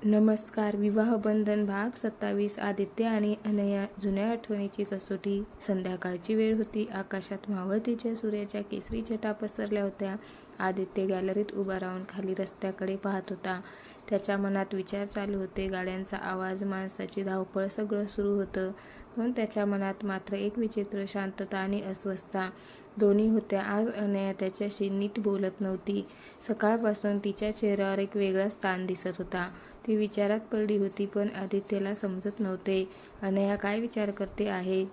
नमस्कार. विवाह बंधन भाग 27. आदित्य आणि अनया. जुन्या आठवणीची कसोटी. संध्याकाळची वेळ होती. आकाशात मावळतीच्या सूर्याच्या केसरी छटा पसरल्या होत्या. आदित्य गॅलरीत उभा राहून खाली रस्त्याकडे पाहत होता. त्याच्या मनात विचार चालू होते. गाड्यांचा आवाज, माणसाची धावपळ, सगळं सुरू होतं. पण त्याच्या मनात मात्र एक विचित्र शांतता आणि अस्वस्थता दोन्ही होत्या. आज अनया त्याच्याशी नीट बोलत नव्हती. सकाळपासून तिच्या चेहऱ्यावर एक वेगळाच ताण दिसत होता. ती विचारात पडली होती, पण आदित्यला समजत नव्हते अनया काय विचार करते आहे.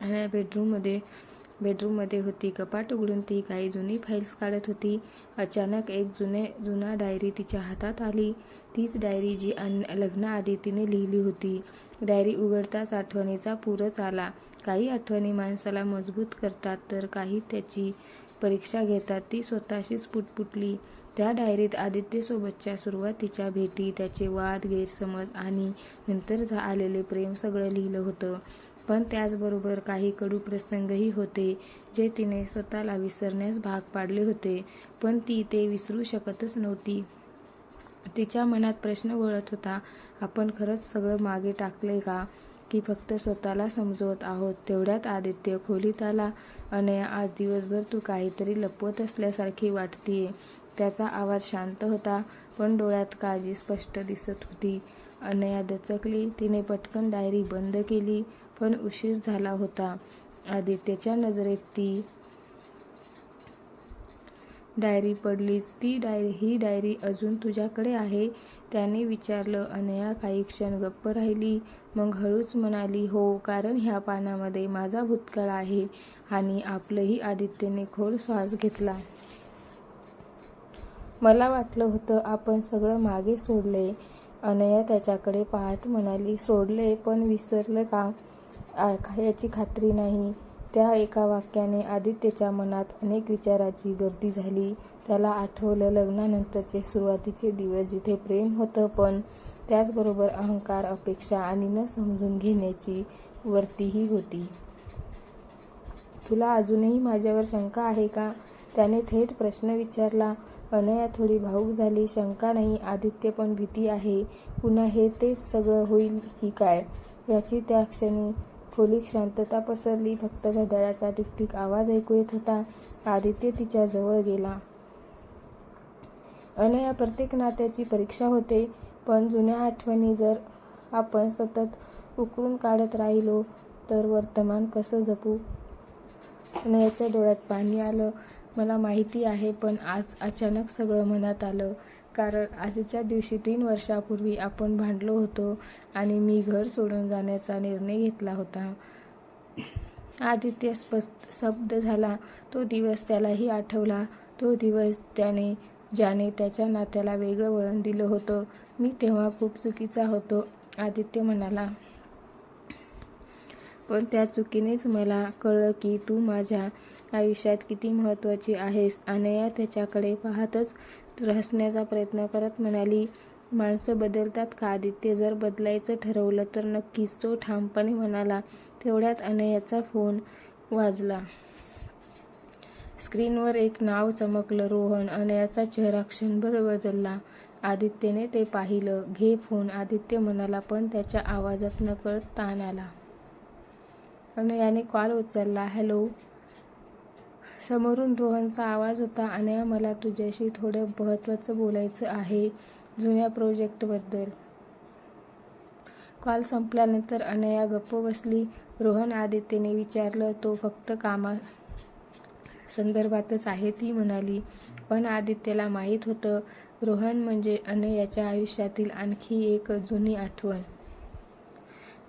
अनया बेडरूममध्ये होती. कपाट उघडून ती काही जुनी फाईल्स काढत होती. अचानक एक जुना डायरी तिच्या हातात आली. तीच डायरी जी लग्नाआधी तिने लिहिली होती. डायरी उघडताच आठवणीचा पूरच आला. काही आठवणी माणसाला मजबूत करतात, तर काही त्याची परीक्षा घेतात. ती स्वतःशीच पुटपुटली. त्या डायरीत आदित्यसोबतच्या सुरुवातीच्या भेटी, त्याचे वाद, गैरसमज आणि नंतर आलेले प्रेम सगळं लिहिलं होतं. पण त्याचबरोबर काही कडू प्रसंगही होते, जे तिने स्वतःला विसरण्यास भाग पाडले होते. पण ती ते विसरू शकतच नव्हती. तिच्या मनात प्रश्न वळत होता, आपण खरंच सगळं मागे टाकले का, की फक्त स्वतःला समजवत आहोत. तेवढ्यात आदित्य खोलीत आला. अनया, आज दिवसभर तू काहीतरी लपवत असल्यासारखी वाटतीये. त्याचा आवाज शांत होता, पण डोळ्यात काळजी स्पष्ट दिसत होती. अनया दचकली. तिने पटकन डायरी बंद केली, पण उशीर झाला होता. आदित्यच्या नजरेत ती डायरी पडलीच. ही डायरी अजून तुझ्याकडे आहे? त्याने विचारलं. अनया काही क्षण गप्प राहिली, मग हळूच म्हणाली, हो, कारण ह्या पानामध्ये माझा भूतकाळ आहे आणि आपलंही. आदित्यने खोल श्वास घेतला. मला वाटलं होतं आपण सगळं मागे सोडलंय. अनया त्याच्याकडे पाहत म्हणाली, सोडलंय, पण विसरलं का याची खात्री नाही. त्या एका वाक्याने आदित्यच्या मनात अनेक विचारांची गर्दी झाली. त्याला आठवलं लग्नानंतरचे सुरुवातीचे दिवस, जिथे प्रेम होतं, पण त्याचबरोबर अहंकार, अपेक्षा आणि न समजून घेण्याची वृत्तीही होती. तुला अजूनही माझ्यावर शंका आहे का? त्याने थेट प्रश्न विचारला. अनया थोडी भावूक झाली. शंका नाही आदित्य, पण भीती आहे. पुन्हा तेच सगळं होईल की काय याची. त्या क्षणी खोलीत शांतता पसरली. फक्त घड्याळाचा टिकटिक आवाज ऐकू येत होता. आदित्य तिच्या जवळ गेला. अनया, प्रत्येक नात्याची परीक्षा होते, पण जुन्या आठवणी जर आपण सतत उकरून काढत राहिलो तर वर्तमान कसं जपू? अनयाच्या डोळ्यात पाणी आलं. मला माहिती आहे, पण आज अचानक सगळं मनात आलं. कारण आजच्या दिवशी 3 वर्षांपूर्वी आपण भांडलो होतो आणि मी घर सोडून जाण्याचा निर्णय घेतला होता. आदित्य स्तब्ध झाला. तो दिवस त्यालाही आठवला. तो दिवस ज्याने त्याच्या नात्याला वेगळं वळण दिलं होतं. मी तेव्हा खूप चुकीचा होतो, आदित्य म्हणाला. पण त्या चुकीनेच मला कळलं की तू माझ्या आयुष्यात किती महत्त्वाची आहेस. अनया त्याच्याकडे पाहतच हसण्याचा प्रयत्न करत म्हणाली, माणसं बदलतात का आदित्य? जर बदलायचं ठरवलं तर नक्कीच, तो ठामपणे म्हणाला. तेवढ्यात अनयाचा फोन वाजला. स्क्रीनवर एक नाव चमकलं, रोहन. अनयाचा चेहरा क्षणभर बदलला. आदित्यने ते पाहिलं. घे फोन, आदित्य म्हणाला, पण त्याच्या आवाजात नकळत ताण आला. अनयाने कॉल उचलला. हॅलो. समोरून रोहनचा आवाज होता. अनया, मला तुझ्याशी थोडं महत्त्वाचं बोलायचं आहे, जुन्या प्रोजेक्टबद्दल. कॉल संपल्यानंतर अनया गप्प बसली. रोहन? आदित्यने विचारलं. तो फक्त कामासंदर्भातच आहे, ती म्हणाली. पण आदित्यला माहीत होतं, रोहन म्हणजे अनयाच्या आयुष्यातील आणखी एक जुनी आठवण.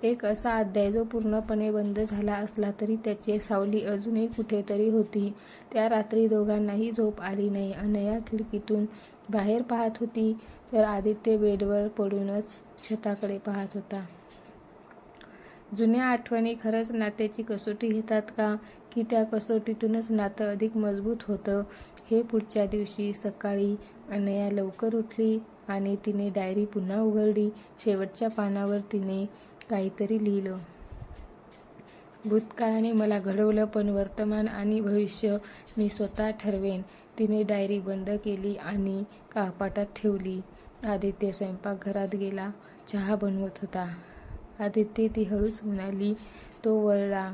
एक असा अध्याय जो पूर्णपणे बंद झाला असला तरी त्याची सावली अजूनही कुठेतरी होती. त्या रात्री दोघांनाही झोप आली नाही. अनया खिडकीतून बाहेर पाहत होती, तर आदित्य बेडवर पडूनच छताकडे पाहत होता. जुन्या आठवणी खरंच नात्याची कसोटी घेतात का, की त्या कसोटीतूनच नातं अधिक मजबूत होतं? हे पुढच्या दिवशी सकाळी अनया लवकर उठली आणि तिने डायरी पुन्हा उघडली. शेवटच्या पानावर तिने काहीतरी लिहिलं. भूतकाळाने मला घडवलं, पण वर्तमान आणि भविष्य मी स्वतः ठरवेन. तिने डायरी बंद केली आणि कपाटात ठेवली. आदित्य स्वयंपाकघरात गेला. चहा बनवत होता. आदित्य, ती हळूच म्हणाली. तो वळला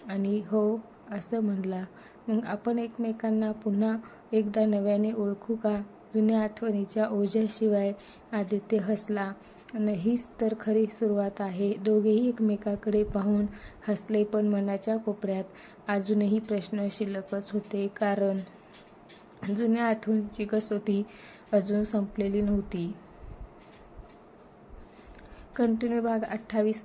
आणि हो असं म्हणला. मग आपण एकमेकांना पुन्हा एकदा नव्याने ओळखू का? जुन्या आठवणीच्या ओझ्याशिवाय आदित्य हसला. हीच तर खरी सुरुवात आहे. दोघेही एकमेकाकडे पाहून हसले, पण मनाच्या कोपऱ्यात अजूनही प्रश्न शिल्लकच होते, कारण जुन्या आठवणीची कसोटी अजून संपलेली नव्हती. कंटिन्यू भाग 28.